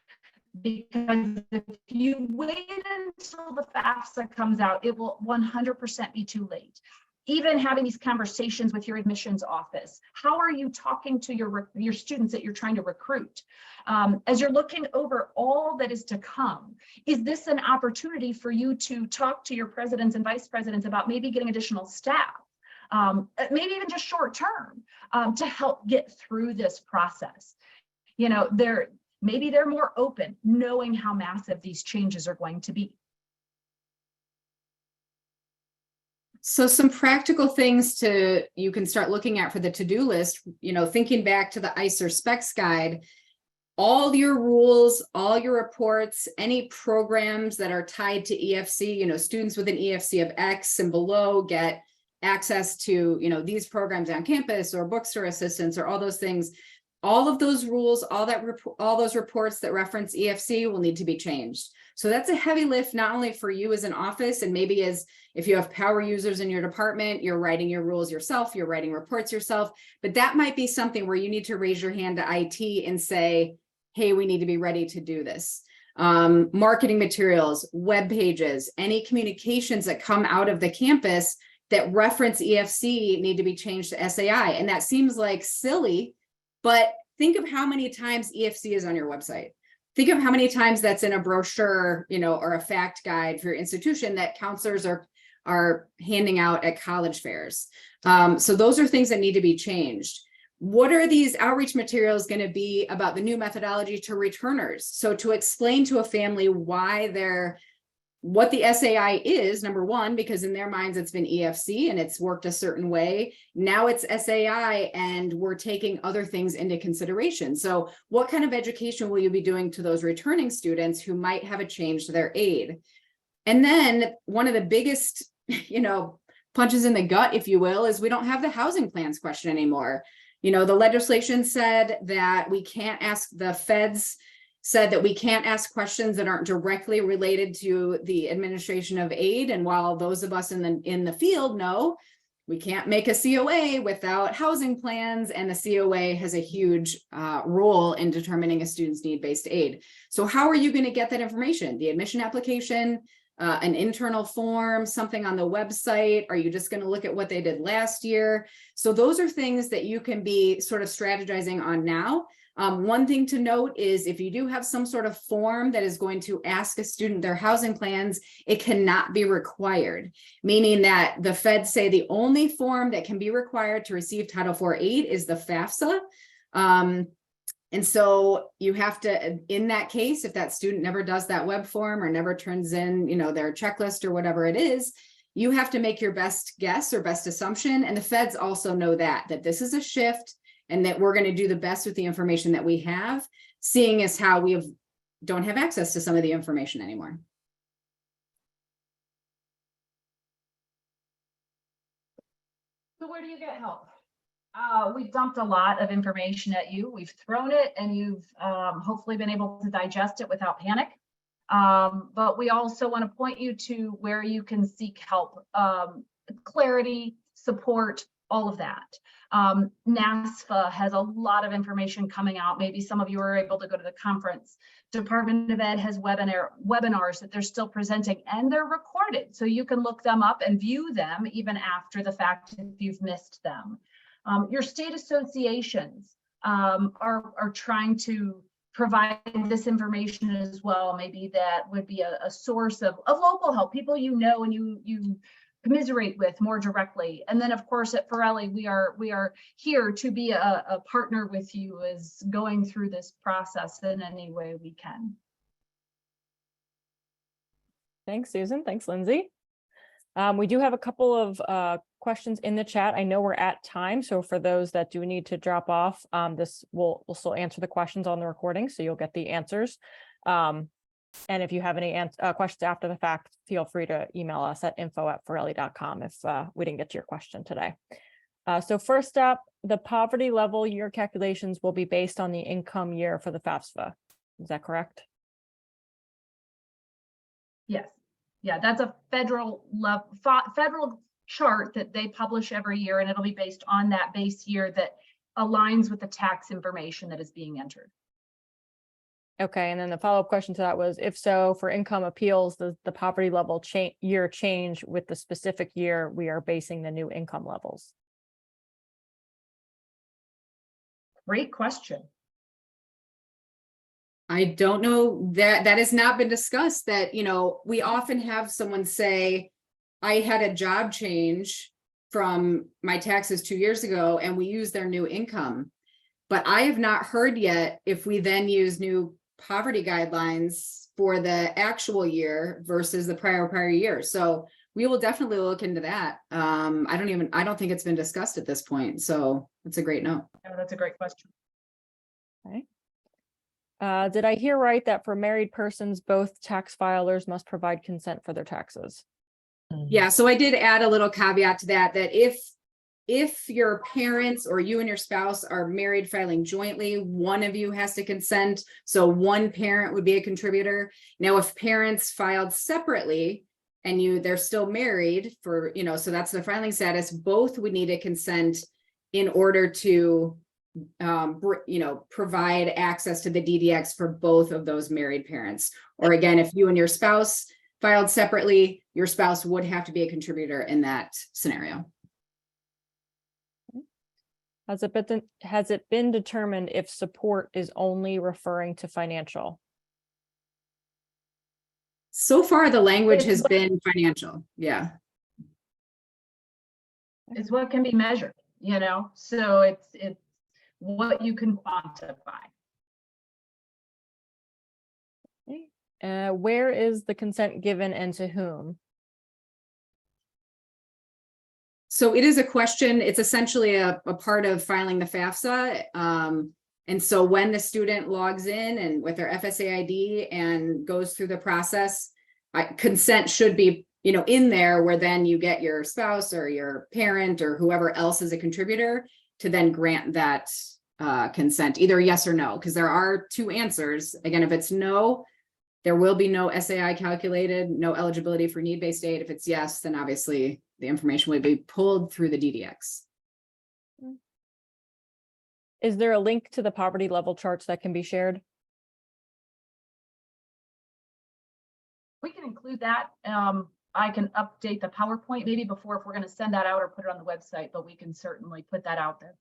Because if you wait until the FAFSA comes out, it will 100% be too late. Even having these conversations with your admissions office, how are you talking to your students that you're trying to recruit? As you're looking over all that is to come, is this an opportunity for you to talk to your presidents and vice presidents about maybe getting additional staff, maybe even just short term, to help get through this process? Maybe they're more open, knowing how massive these changes are going to be. So some practical things you can start looking at for the to-do list, thinking back to the ICER specs guide, all your rules, all your reports, any programs that are tied to EFC, students with an EFC of X and below get access to, these programs on campus or bookstore assistance or all those things. All of those rules, all those reports that reference EFC will need to be changed. So that's a heavy lift, not only for you as an office, and maybe as if you have power users in your department, you're writing your rules yourself, you're writing reports yourself, but that might be something where you need to raise your hand to IT and say, hey, we need to be ready to do this. Marketing materials, web pages, any communications that come out of the campus that reference EFC need to be changed to SAI. And that seems like silly, but think of how many times EFC is on your website. Think of how many times that's in a brochure, or a fact guide for your institution that counselors are handing out at college fairs. So those are things that need to be changed. What are these outreach materials going to be about the new methodology to returners? So to explain to a family what the SAI is, number one, because in their minds it's been EFC and it's worked a certain way. Now it's SAI and we're taking other things into consideration. So what kind of education will you be doing to those returning students who might have a change to their aid? And then one of the biggest, punches in the gut, if you will, is we don't have the housing plans question anymore. The legislation said that the feds said that we can't ask questions that aren't directly related to the administration of aid. And while those of us in the field know we can't make a COA without housing plans, and the COA has a huge role in determining a student's need-based aid. So how are you going to get that information? The admission application, an internal form, something on the website? Are you just going to look at what they did last year? So those are things that you can be sort of strategizing on now. One thing to note is if you do have some sort of form that is going to ask a student their housing plans, it cannot be required, meaning that the feds say the only form that can be required to receive Title IV aid is the FAFSA. And so you have to, in that case, if that student never does that web form or never turns in, their checklist or whatever it is, you have to make your best guess or best assumption. And the feds also know that this is a shift and that we're going to do the best with the information that we have, seeing as how don't have access to some of the information anymore. So where do you get help? We've dumped a lot of information at you. We've thrown it and you've hopefully been able to digest it without panic. But we also want to point you to where you can seek help, clarity, support, all of that. NASFA has a lot of information coming out. Maybe some of you are able to go to the conference. Department of Ed has webinars that they're still presenting, and they're recorded. So you can look them up and view them even after the fact if you've missed them. Your state associations are trying to provide this information as well. Maybe that would be a source of local help, people and you commiserate with more directly. And then of course at Ferrilli, we are here to be a partner with you as going through this process in any way we can. Thanks, Susan. Thanks, Lindsay. We do have a couple of questions in the chat. I know we're at time, so for those that do need to drop off, this will still answer the questions on the recording, so you'll get the answers. And if you have any questions after the fact, feel free to email us at info@ferrilli.com if we didn't get to your question today. So first up, the poverty level year calculations will be based on the income year for the FAFSA. Is that correct? Yes. Yeah, that's a federal chart that they publish every year, and it'll be based on that base year that aligns with the tax information that is being entered. Okay, and then the follow-up question to that was, if so, for income appeals, does the poverty level year change with the specific year we are basing the new income levels? Great question. I don't know, that has not been discussed. That, we often have someone say, I had a job change from my taxes 2 years ago and we use their new income. But I have not heard yet if we then use new poverty guidelines for the actual year versus the prior year. So we will definitely look into that. I don't think it's been discussed at this point. So it's a great note. Oh, that's a great question. Okay. Did I hear right that for married persons, both tax filers must provide consent for their taxes? Yeah, so I did add a little caveat to that if your parents or you and your spouse are married filing jointly, one of you has to consent. So one parent would be a contributor. Now, if parents filed separately and they're still married for, so that's the filing status, both would need a consent in order to, provide access to the DDX for both of those married parents. Or again, if you and your spouse filed separately, your spouse would have to be a contributor in that scenario. Has it been determined if support is only referring to financial? So far, the language has been financial. Yeah. It's what can be measured, so it's what you can quantify. Okay. Where is the consent given and to whom? So it is a question. It's essentially a part of filing the FAFSA. And so when the student logs in and with their FSA ID and goes through the process, consent should be, in there, where then you get your spouse or your parent or whoever else is a contributor to then grant that consent, either yes or no, because there are two answers. Again, if it's no, there will be no SAI calculated, no eligibility for need-based aid. If it's yes, then obviously the information would be pulled through the DDX. Is there a link to the poverty level charts that can be shared? We can include that. I can update the PowerPoint maybe before, if we're going to send that out or put it on the website, but we can certainly put that out there.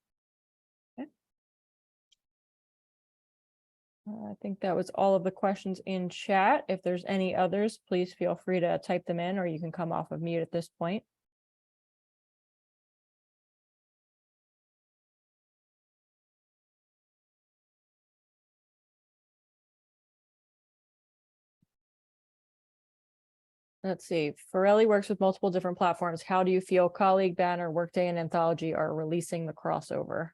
Okay. I think that was all of the questions in chat. If there's any others, please feel free to type them in, or you can come off of mute at this point. Let's see. Ferrilli works with multiple different platforms. How do you feel Colleague, Banner, Workday, and Anthology are releasing the crossover?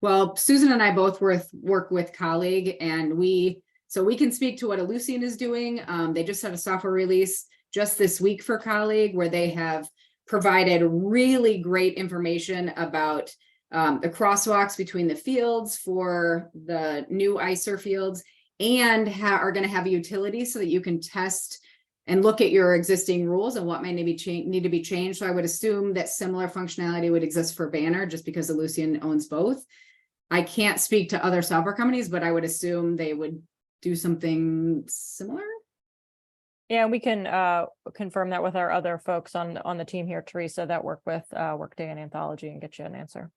Well, Susan and I both work with Colleague, and we can speak to what Ellucian is doing. They just had a software release just this week for Colleague, where they have provided really great information about the crosswalks between the fields for the new ICER fields, and are going to have a utility so that you can test and look at your existing rules and what might need to be changed. So I would assume that similar functionality would exist for Banner, just because Ellucian owns both. I can't speak to other software companies, but I would assume they would do something similar. Yeah, we can confirm that with our other folks on the team here, Teresa, that work with Workday and Anthology, and get you an answer.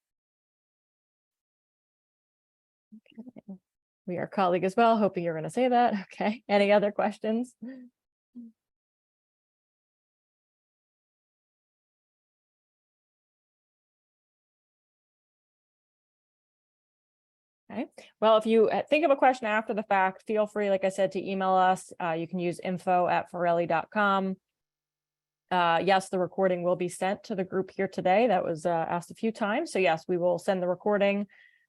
Okay. We are Colleague as well, hoping you're going to say that. Okay. Any other questions? Okay. Well, if you think of a question after the fact, feel free, like I said, to email us. You can use info@ferrilli.com. Yes, the recording will be sent to the group here today. That was asked a few times. So yes, we will send the recording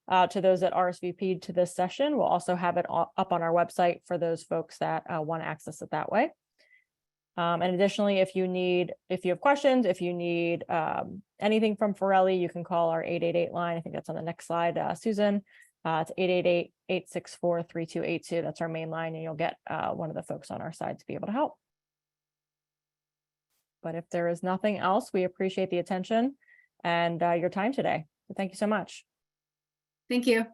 to those that RSVP'd to this session. We'll also have it up on our website for those folks that want to access it that way. And additionally, if you have questions, if you need anything from Ferrilli, you can call our 888 line. I think that's on the next slide, Susan. It's 888-864-3282. That's our main line, and you'll get one of the folks on our side to be able to help. But if there is nothing else, we appreciate the attention and your time today. So thank you so much. Thank you.